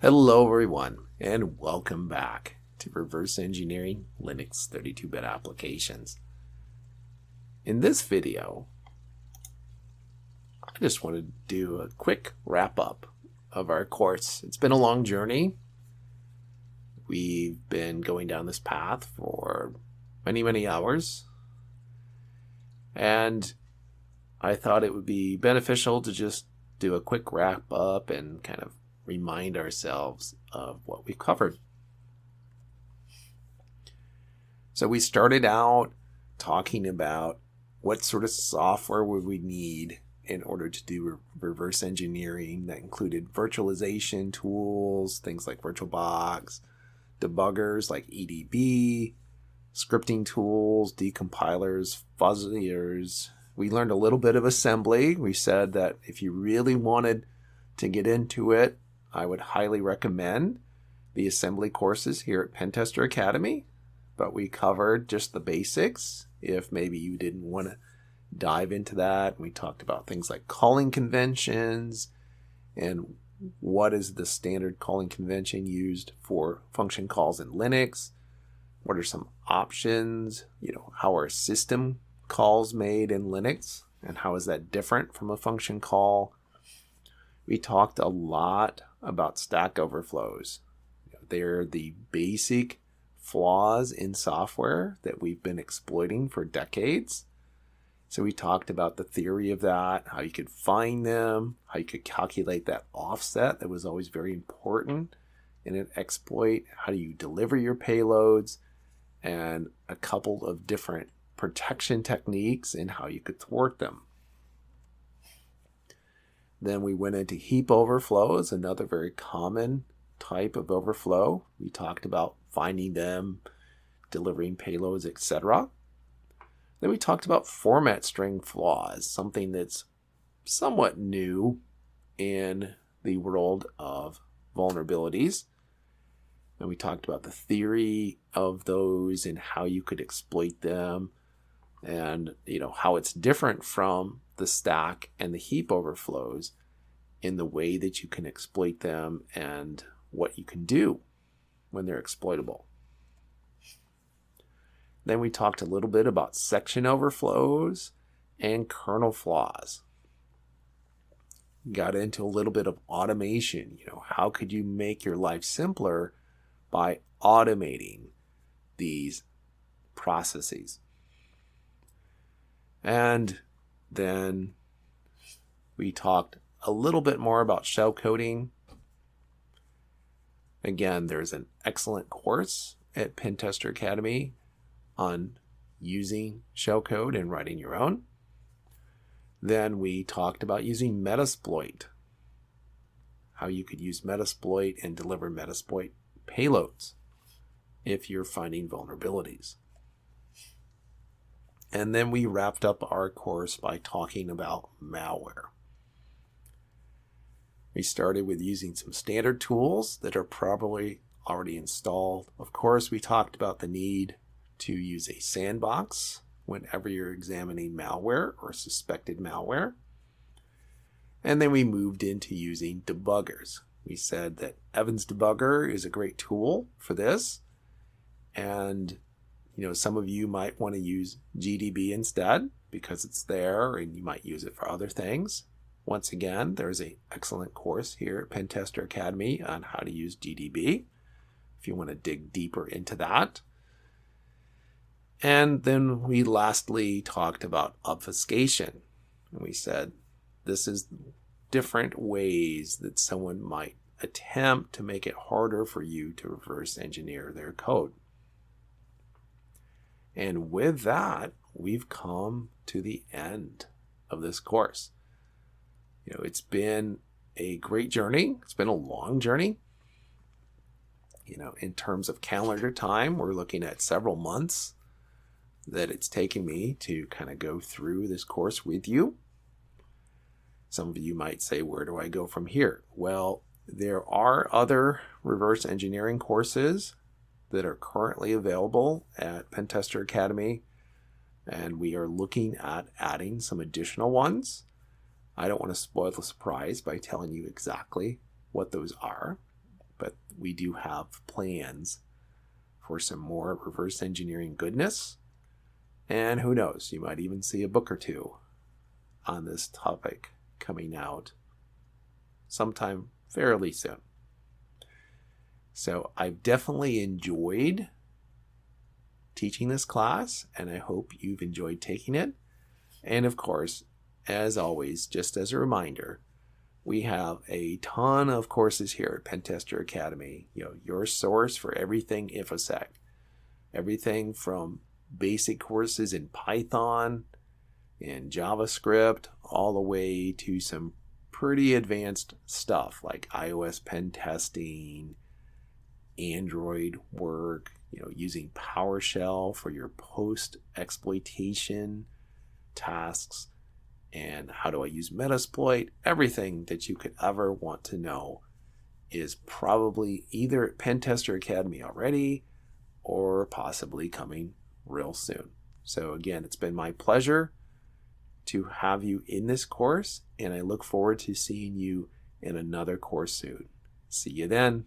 Hello everyone and welcome back to Reverse Engineering Linux 32-bit applications. In this video, I just wanted to do a quick wrap-up of our course. It's been a long journey. We've been going down this path for many hours, and I thought it would be beneficial to just do a quick wrap-up and kind of remind ourselves of what we covered. So we started out talking about what sort of software would we need in order to do reverse engineering. That included virtualization tools, things like VirtualBox, debuggers like EDB, scripting tools, decompilers, fuzziers. We learned a little bit of assembly. We said that if you really wanted to get into it, I would highly recommend the assembly courses here at Pentester Academy, but we covered just the basics if maybe you didn't want to dive into that. We talked about things like calling conventions and what is the standard calling convention used for function calls in Linux. What are some options? How are system calls made in Linux and how is that different from a function call? We talked a lot about stack overflows. They're the basic flaws in software that we've been exploiting for decades. So we talked about the theory of that, how you could find them, how you could calculate that offset that was always very important in an exploit, how do you deliver your payloads, and a couple of different protection techniques and how you could thwart them. Then we went into heap overflows, another very common type of overflow. We talked about finding them, delivering payloads, etc. Then we talked about format string flaws, something that's somewhat new in the world of vulnerabilities. And we talked about the theory of those and how you could exploit them and how it's different from the stack and the heap overflows in the way that you can exploit them and what you can do when they're exploitable. Then we talked a little bit about section overflows and kernel flaws. Got into a little bit of automation. How could you make your life simpler by automating these processes? And then we talked a little bit more about shell coding. Again, there's an excellent course at Pentester Academy on using shellcode and writing your own. Then we talked about using Metasploit, how you could use Metasploit and deliver Metasploit payloads if you're finding vulnerabilities. And then we wrapped up our course by talking about malware. We started with using some standard tools that are probably already installed. Of course, we talked about the need to use a sandbox whenever you're examining malware or suspected malware. And then we moved into using debuggers. We said that Evans Debugger is a great tool for this. And some of you might want to use GDB instead because it's there and you might use it for other things. Once again, there's an excellent course here at Pentester Academy on how to use GDB if you want to dig deeper into that. And then we lastly talked about obfuscation. And we said this is different ways that someone might attempt to make it harder for you to reverse engineer their code. And with that, we've come to the end of this course. It's been a great journey. It's been a long journey. In terms of calendar time, we're looking at several months that it's taken me to kind of go through this course with you. Some of you might say, where do I go from here? Well, there are other reverse engineering courses that are currently available at Pentester Academy, and we are looking at adding some additional ones. I don't want to spoil the surprise by telling you exactly what those are, but we do have plans for some more reverse engineering goodness. And who knows, you might even see a book or two on this topic coming out sometime fairly soon. So I've definitely enjoyed teaching this class, and I hope you've enjoyed taking it. And of course, as always, just as a reminder, we have a ton of courses here at Pentester Academy. Your source for everything InfoSec. Everything from basic courses in Python and JavaScript all the way to some pretty advanced stuff like iOS pen testing, Android work, using PowerShell for your post-exploitation tasks, and how do I use Metasploit. Everything that you could ever want to know is probably either at Pentester Academy already or possibly coming real soon. So again, it's been my pleasure to have you in this course, and I look forward to seeing you in another course soon. See you then.